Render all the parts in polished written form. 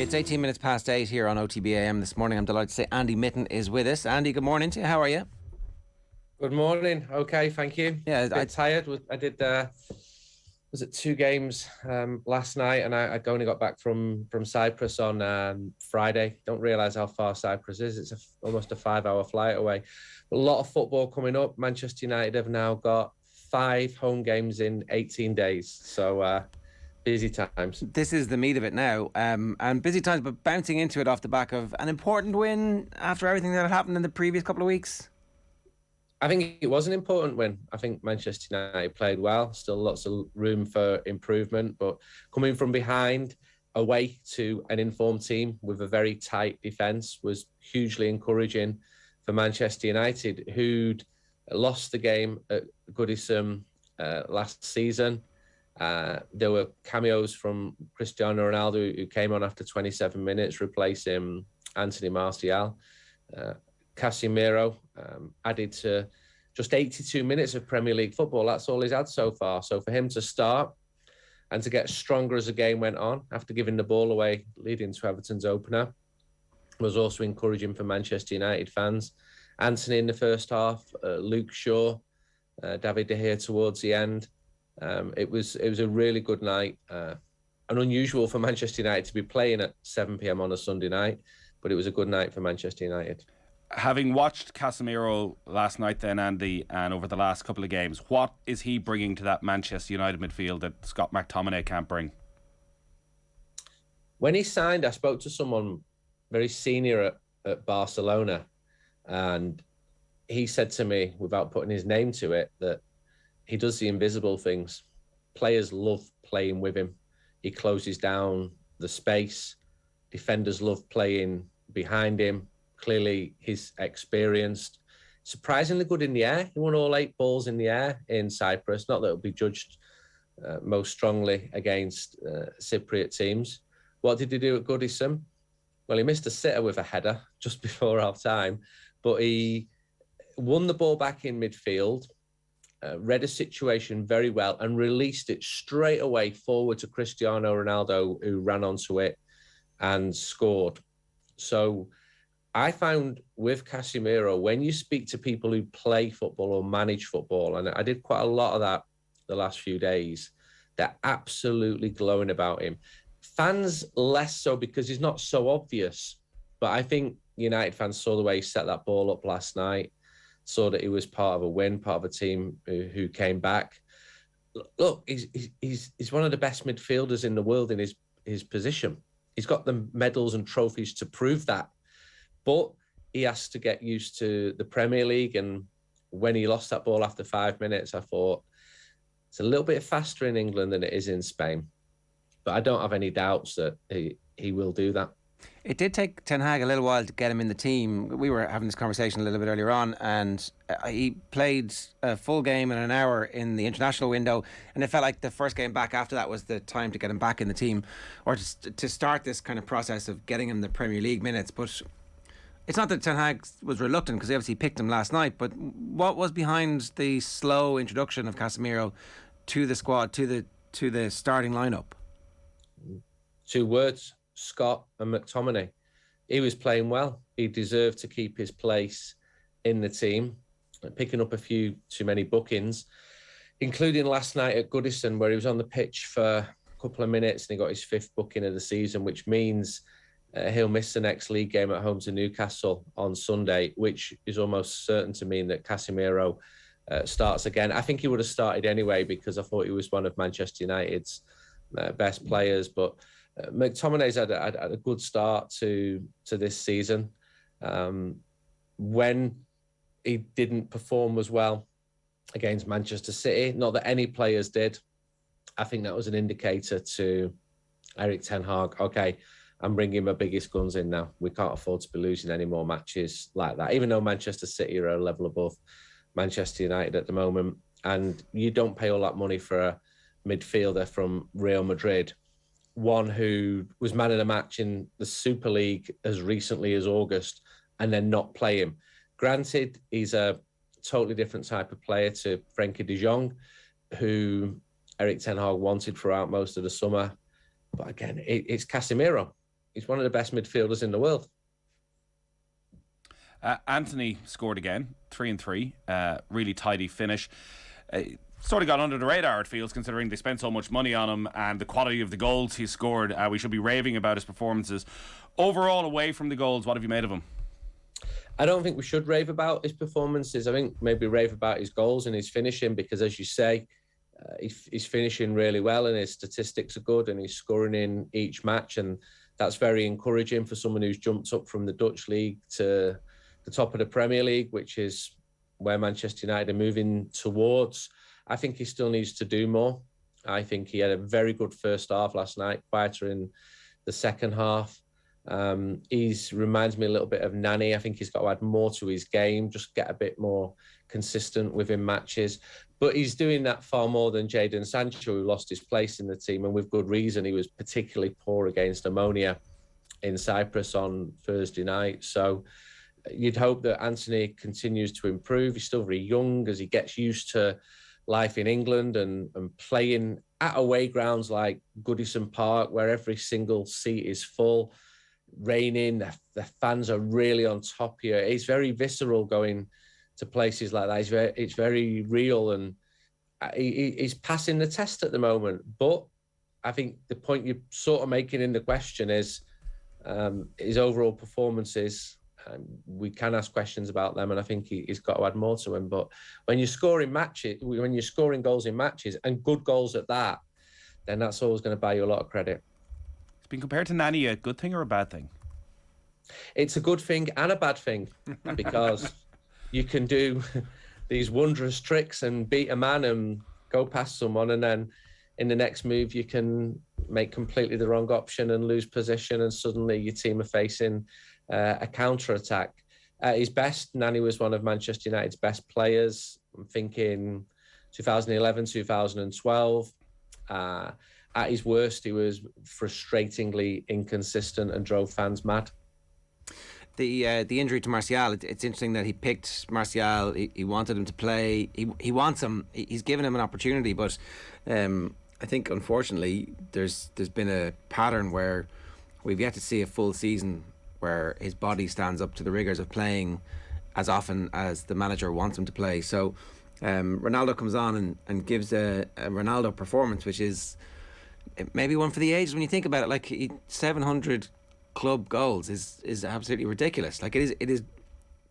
It's 18 minutes past 8 here on OTB AM this morning. I'm delighted to say Andy Mitten is with us. Andy, good morning to you. How are you? Good morning. Okay, thank you. Yeah, a bit tired. I did, was it 2 games last night, and I only got back from Cyprus on Friday. Don't realise how far Cyprus is. It's almost a 5-hour flight away. A lot of football coming up. Manchester United have now got 5 home games in 18 days. So busy times. This is the meat of it now. And busy times, but bouncing into it off the back of an important win after everything that had happened in the previous couple of weeks. I think it was an important win. I think Manchester United played well. Still lots of room for improvement, but coming from behind away to an informed team with a very tight defence was hugely encouraging for Manchester United, who'd lost the game at Goodison last season. There were cameos from Cristiano Ronaldo, who came on after 27 minutes, replacing Anthony Martial. Casemiro added to just 82 minutes of Premier League football. That's all he's had so far. So for him to start and to get stronger as the game went on after giving the ball away, leading to Everton's opener, was also encouraging for Manchester United fans. Anthony in the first half, Luke Shaw, David De Gea towards the end. It was a really good night. And unusual for Manchester United to be playing at 7 p.m. on a Sunday night, but it was a good night for Manchester United. Having watched Casemiro last night then, Andy, and over the last couple of games, what is he bringing to that Manchester United midfield that Scott McTominay can't bring? When he signed, I spoke to someone very senior at Barcelona, and he said to me, without putting his name to it, that he does the invisible things. Players love playing with him. He closes down the space. Defenders love playing behind him. Clearly, he's experienced. Surprisingly good in the air. He won all 8 balls in the air in Cyprus. Not that it'll be judged most strongly against Cypriot teams. What did he do at Goodison? Well, he missed a sitter with a header just before half-time, but he won the ball back in midfield, read a situation very well, and released it straight away forward to Cristiano Ronaldo, who ran onto it and scored. So I found with Casemiro, when you speak to people who play football or manage football, and I did quite a lot of that the last few days, they're absolutely glowing about him. Fans less so because he's not so obvious, but I think United fans saw the way he set that ball up last night, saw that he was part of a win, part of a team who came back. Look, he's one of the best midfielders in the world in his position. He's got the medals and trophies to prove that. But he has to get used to the Premier League. And when he lost that ball after 5 minutes, I thought it's a little bit faster in England than it is in Spain. But I don't have any doubts that he will do that. It did take Ten Hag a little while to get him in the team. We were having this conversation a little bit earlier on, and he played a full game in an hour in the international window, and it felt like the first game back after that was the time to get him back in the team, or to start this kind of process of getting him the Premier League minutes. But it's not that Ten Hag was reluctant, because he obviously picked him last night, but what was behind the slow introduction of Casemiro to the squad, to the starting lineup? 2 words: Scott and McTominay. He was playing well. He deserved to keep his place in the team, picking up a few too many bookings, including last night at Goodison, where he was on the pitch for a couple of minutes and he got his 5th booking of the season, which means he'll miss the next league game at home to Newcastle on Sunday, which is almost certain to mean that Casemiro starts again. I think he would have started anyway, because I thought he was one of Manchester United's best players, but McTominay's had a good start to this season. When he didn't perform as well against Manchester City, not that any players did, I think that was an indicator to Erik ten Hag, okay, I'm bringing my biggest guns in now. We can't afford to be losing any more matches like that, even though Manchester City are a level above Manchester United at the moment. And you don't pay all that money for a midfielder from Real Madrid, one who was man of the match in the Super League as recently as August, and then not play him. Granted, he's a totally different type of player to Frenkie de Jong, who Erik ten Hag wanted throughout most of the summer. But again, it's Casemiro. he's one of the best midfielders in the world. Anthony scored again, 3-3. Really tidy finish. Sort of got under the radar, it feels, considering they spent so much money on him and the quality of the goals he scored. We should be raving about his performances. Overall, away from the goals, what have you made of him? I don't think we should rave about his performances. I think maybe rave about his goals and his finishing, because, as you say, he's finishing really well and his statistics are good and he's scoring in each match, and that's very encouraging for someone who's jumped up from the Dutch league to the top of the Premier League, which is where Manchester United are moving towards. I think he still needs to do more. I think he had a very good first half last night, quieter in the second half. He reminds me a little bit of Nani. I think he's got to add more to his game, just get a bit more consistent within matches. But he's doing that far more than Jadon Sancho, who lost his place in the team, and with good reason. He was particularly poor against Ammonia in Cyprus on Thursday night. So you'd hope that Anthony continues to improve. He's still very young as he gets used to life in England and playing at away grounds like Goodison Park, where every single seat is full, raining, the fans are really on top here. It's very visceral going to places like that. It's very real, and he's passing the test at the moment. But I think the point you're sort of making in the question is his overall performances. We can ask questions about them, and I think he's got to add more to him. But when you're scoring goals in matches, and good goals at that, then that's always going to buy you a lot of credit. It's been compared to Nani, a good thing or a bad thing? It's a good thing and a bad thing, because you can do these wondrous tricks and beat a man and go past someone, and then in the next move you can make completely the wrong option and lose position, and suddenly your team are facing a counter-attack. At his best, Nani was one of Manchester United's best players. I'm thinking 2011, 2012. At his worst, he was frustratingly inconsistent and drove fans mad. The injury to Martial, it's interesting that he picked Martial. He wanted him to play. He wants him. He's given him an opportunity, but I think, unfortunately, there's been a pattern where we've yet to see a full season where his body stands up to the rigours of playing as often as the manager wants him to play. So Ronaldo comes on and gives a Ronaldo performance, which is maybe one for the ages when you think about it. Like 700 club goals is absolutely ridiculous. Like it is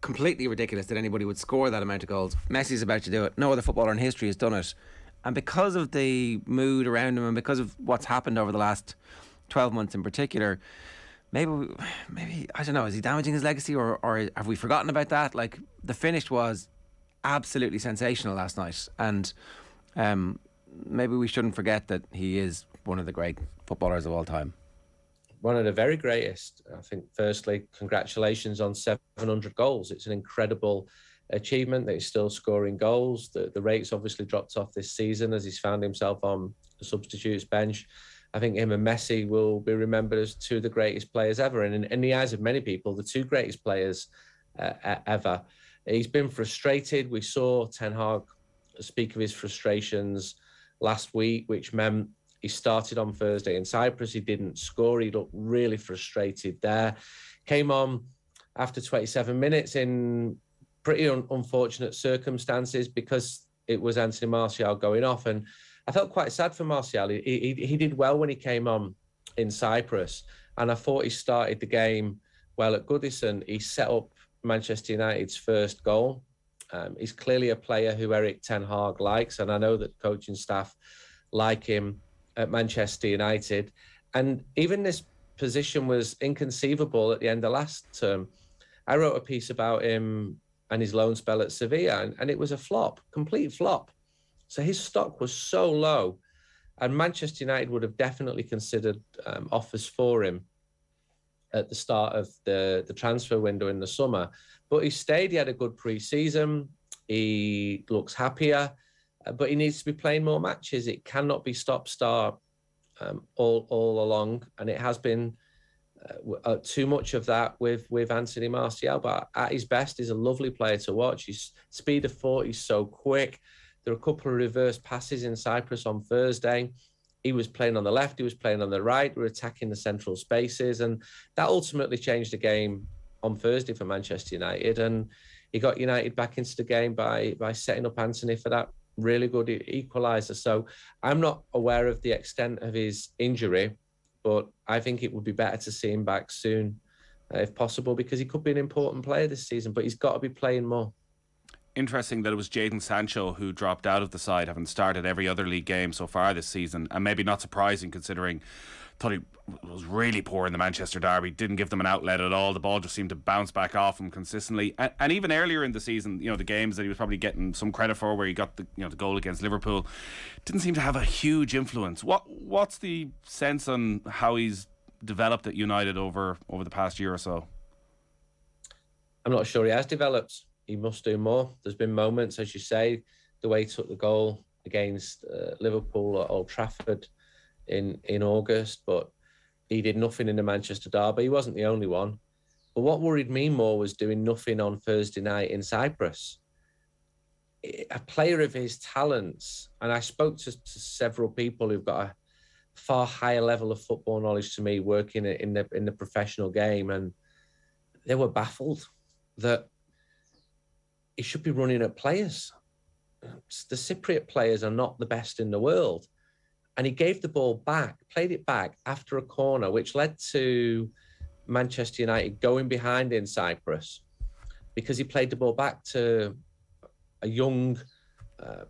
completely ridiculous that anybody would score that amount of goals. Messi's about to do it. No other footballer in history has done it. And because of the mood around him and because of what's happened over the last 12 months in particular, maybe I don't know, is he damaging his legacy or have we forgotten about that? Like, the finish was absolutely sensational last night, and maybe we shouldn't forget that he is one of the great footballers of all time. One of the very greatest. I think, firstly, congratulations on 700 goals. It's an incredible achievement that he's still scoring goals. The rate's obviously dropped off this season as he's found himself on the substitutes bench. I think him and Messi will be remembered as two of the greatest players ever. And in the eyes of many people, the two greatest players ever. He's been frustrated. We saw Ten Hag speak of his frustrations last week, which meant he started on Thursday in Cyprus. He didn't score. He looked really frustrated there. Came on after 27 minutes in pretty unfortunate circumstances because it was Anthony Martial going off. And I felt quite sad for Martial. He did well when he came on in Cyprus, and I thought he started the game well at Goodison. He set up Manchester United's first goal. He's clearly a player who Erik Ten Hag likes, and I know that coaching staff like him at Manchester United. And even this position was inconceivable at the end of last term. I wrote a piece about him and his loan spell at Sevilla, and it was a flop, complete flop. So his stock was so low, and Manchester United would have definitely considered offers for him at the start of the transfer window in the summer. But he stayed. He had a good pre-season. He looks happier, but he needs to be playing more matches. It cannot be stop-start all along, and it has been too much of that with Anthony Martial. But at his best, he's a lovely player to watch. His speed of foot, he's so quick. There are a couple of reverse passes in Cyprus on Thursday. he was playing on the left, he was playing on the right, we were attacking the central spaces, and that ultimately changed the game on Thursday for Manchester United. And he got United back into the game by setting up Anthony for that really good equaliser. So I'm not aware of the extent of his injury, but I think it would be better to see him back soon, if possible, because he could be an important player this season, but he's got to be playing more. Interesting that it was Jadon Sancho who dropped out of the side, having started every other league game so far this season, and maybe not surprising considering thought he was really poor in the Manchester derby, didn't give them an outlet at all. The ball just seemed to bounce back off him consistently, and even earlier in the season, you know, the games that he was probably getting some credit for, where he got the goal against Liverpool, didn't seem to have a huge influence. What's the sense on how he's developed at United over the past year or so? I'm not sure he has developed. He must do more. There's been moments, as you say, the way he took the goal against Liverpool at Old Trafford in August, but he did nothing in the Manchester derby. He wasn't the only one. But what worried me more was doing nothing on Thursday night in Cyprus. A player of his talents, and I spoke to several people who've got a far higher level of football knowledge to me, working in the professional game, and they were baffled that he should be running at players. The Cypriot players are not the best in the world. And he gave the ball back, played it back after a corner, which led to Manchester United going behind in Cyprus, because he played the ball back to a young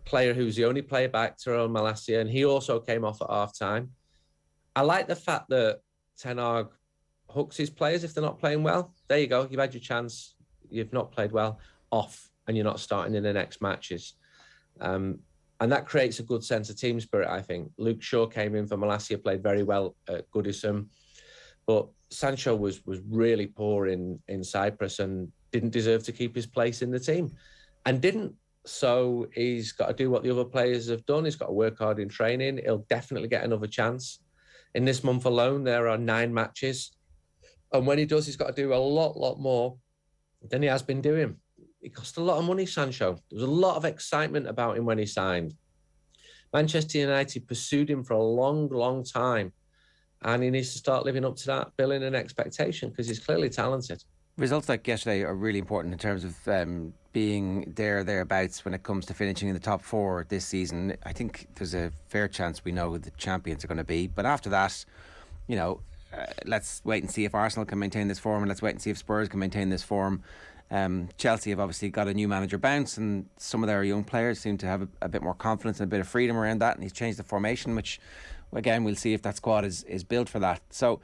player who's the only player back, Tyrone Malacia, and he also came off at half-time. I like the fact that Ten Hag hooks his players if they're not playing well. There you go. You've had your chance. You've not played well. Off, and you're not starting in the next matches. And that creates a good sense of team spirit, I think. Luke Shaw came in for Malacia, played very well at Goodison. But Sancho was really poor in Cyprus and didn't deserve to keep his place in the team. And didn't. So he's got to do what the other players have done. He's got to work hard in training. He'll definitely get another chance. In this month alone, there are 9 matches. And when he does, he's got to do a lot more than he has been doing. It cost a lot of money, Sancho. There was a lot of excitement about him when he signed. Manchester United pursued him for a long time, and he needs to start living up to that billing and expectation, because he's clearly talented. Results like yesterday are really important in terms of being thereabouts when it comes to finishing in the top 4 this season. I think there's a fair chance we know who the champions are going to be. But after that, let's wait and see if Arsenal can maintain this form, and let's wait and see if Spurs can maintain this form. Chelsea have obviously got a new manager bounce, and some of their young players seem to have a bit more confidence and a bit of freedom around that, and he's changed the formation, which again we'll see if that squad is built for that. So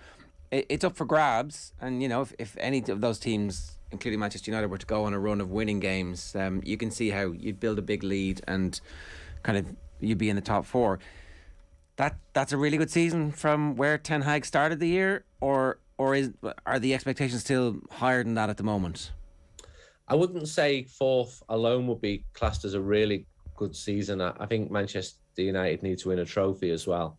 it's up for grabs, and if any of those teams, including Manchester United, were to go on a run of winning games, you can see how you'd build a big lead and kind of you'd be in the top 4. That's a really good season from where Ten Hag started the year, or are the expectations still higher than that at the moment? I wouldn't say 4th alone would be classed as a really good season. I think Manchester United need to win a trophy as well.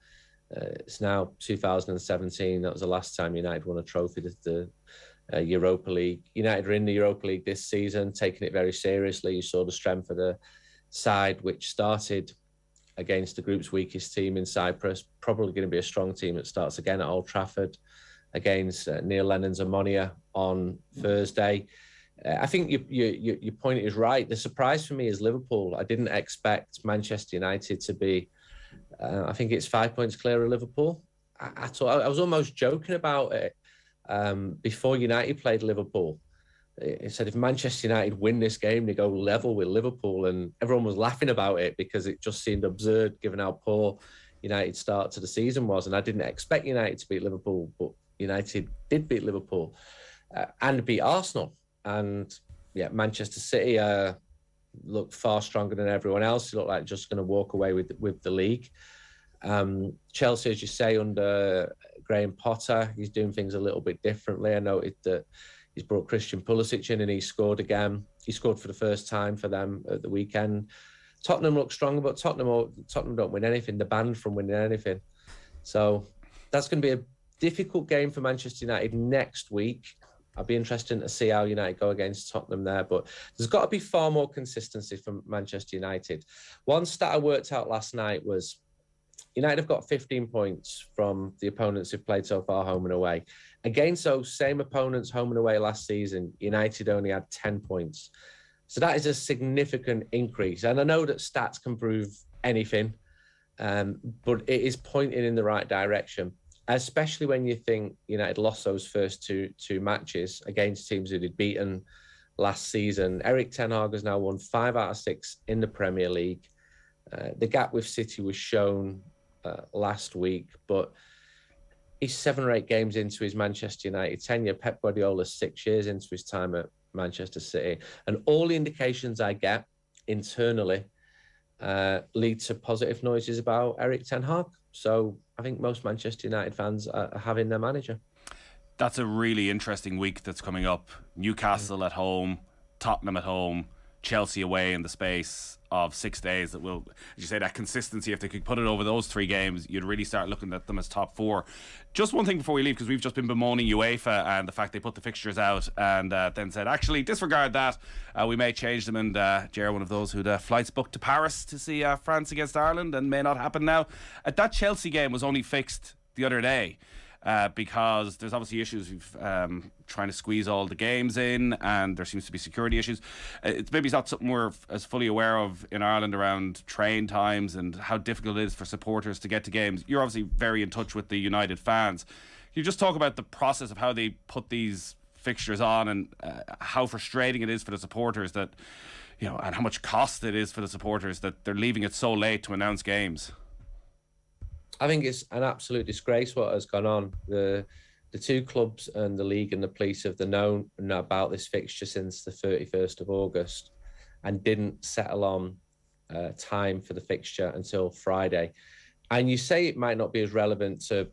It's now 2017. That was the last time United won a trophy, the Europa League. United are in the Europa League this season, taking it very seriously. You saw the strength of the side, which started against the group's weakest team in Cyprus. Probably going to be a strong team that starts again at Old Trafford against Neil Lennon's Ammonia on Thursday. I think your point is right. The surprise for me is Liverpool. I didn't expect Manchester United to be, I think it's 5 points clear of Liverpool. I was almost joking about it before United played Liverpool. It said if Manchester United win this game, they go level with Liverpool, and everyone was laughing about it because it just seemed absurd given how poor United's start to the season was. And I didn't expect United to beat Liverpool, but United did beat Liverpool and beat Arsenal. And yeah, Manchester City looked far stronger than everyone else. They looked like just going to walk away with the league. Chelsea, as you say, under Graham Potter, he's doing things a little bit differently. I noted that he's brought Christian Pulisic in and he scored again. He scored for the first time for them at the weekend. Tottenham look stronger, but Tottenham don't win anything. They're banned from winning anything. So that's going to be a difficult game for Manchester United next week. I'll be interested to see how United go against Tottenham there, but there's got to be far more consistency from Manchester United. One stat I worked out last night was United have got 15 points from the opponents who've played so far, home and away. Against those same opponents, home and away last season, United only had 10 points. So that is a significant increase. And I know that stats can prove anything, but it is pointing in the right direction, especially when you think United lost those first two matches against teams that had beaten last season. Erik ten Hag has now won 5 out of 6 in the Premier League. The gap with City was shown last week, but he's 7 or 8 games into his Manchester United tenure. Pep Guardiola's 6 years into his time at Manchester City. And all the indications I get internally lead to positive noises about Erik ten Hag. So I think most Manchester United fans are having their manager. That's a really interesting week that's coming up. Newcastle at home, Tottenham at home, Chelsea away in the space of 6 days. That will, as you say, that consistency, if they could put it over those 3 games, you'd really start looking at them as top 4. Just one thing before we leave, because we've just been bemoaning UEFA and the fact they put the fixtures out and then said, actually, disregard that. We may change them. And Ger, one of those who'd flights booked to Paris to see France against Ireland, and may not happen now. That Chelsea game was only fixed the other day. Because there's obviously issues with trying to squeeze all the games in, and there seems to be security issues. It's maybe not something we're as fully aware of in Ireland around train times and how difficult it is for supporters to get to games. You're obviously very in touch with the United fans. Can you just talk about the process of how they put these fixtures on and how frustrating it is for the supporters that, you know, and how much cost it is for the supporters that they're leaving it so late to announce games? I think it's an absolute disgrace what has gone on. The 2 clubs and the league and the police have known about this fixture since the 31st of August and didn't settle on time for the fixture until Friday. And you say it might not be as relevant to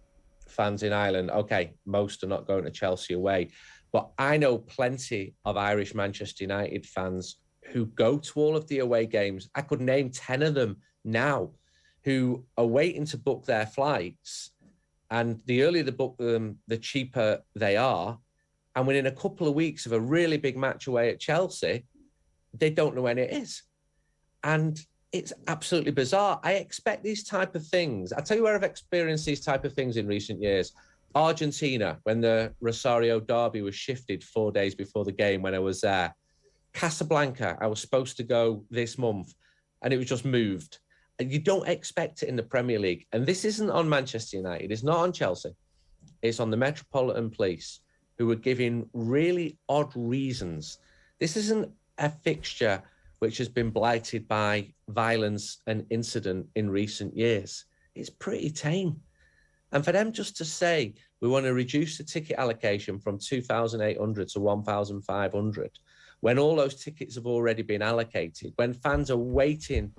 fans in Ireland. Okay, most are not going to Chelsea away. But I know plenty of Irish Manchester United fans who go to all of the away games. I could name 10 of them now, who are waiting to book their flights. And the earlier they book them, the cheaper they are. And within a couple of weeks of a really big match away at Chelsea, they don't know when it is. And it's absolutely bizarre. I expect these type of things. I'll tell you where I've experienced these type of things in recent years. Argentina, when the Rosario derby was shifted 4 days before the game when I was there. Casablanca, I was supposed to go this month, and it was just moved. And you don't expect it in the Premier League. And this isn't on Manchester United. It's not on Chelsea. It's on the Metropolitan Police, who are giving really odd reasons. This isn't a fixture which has been blighted by violence and incident in recent years. It's pretty tame. And for them just to say, we want to reduce the ticket allocation from 2,800 to 1,500, when all those tickets have already been allocated, when fans are waiting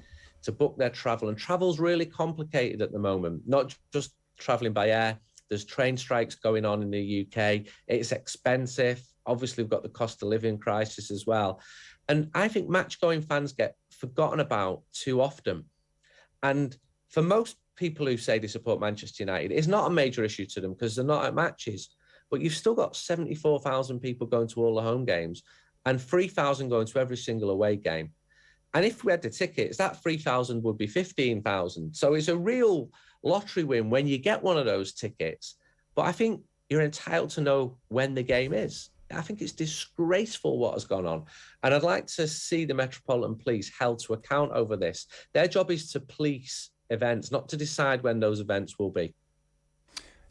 to book their travel, and travel's really complicated at the moment, not just traveling by air. There's train strikes going on in the UK. It's expensive. Obviously, we've got the cost of living crisis as well. And I think match-going fans get forgotten about too often. And for most people who say they support Manchester United, it's not a major issue to them because they're not at matches. But you've still got 74,000 people going to all the home games and 3,000 going to every single away game. And if we had the tickets, that 3,000 would be 15,000. So it's a real lottery win when you get one of those tickets. But I think you're entitled to know when the game is. I think it's disgraceful what has gone on. And I'd like to see the Metropolitan Police held to account over this. Their job is to police events, not to decide when those events will be.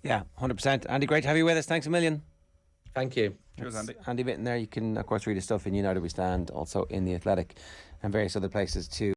Yeah, 100%. Andy, great to have you with us. Thanks a million. Thank you. Cheers, Andy. Andy Mitten there. You can, of course, read his stuff in United We Stand, also in The Athletic and various other places too.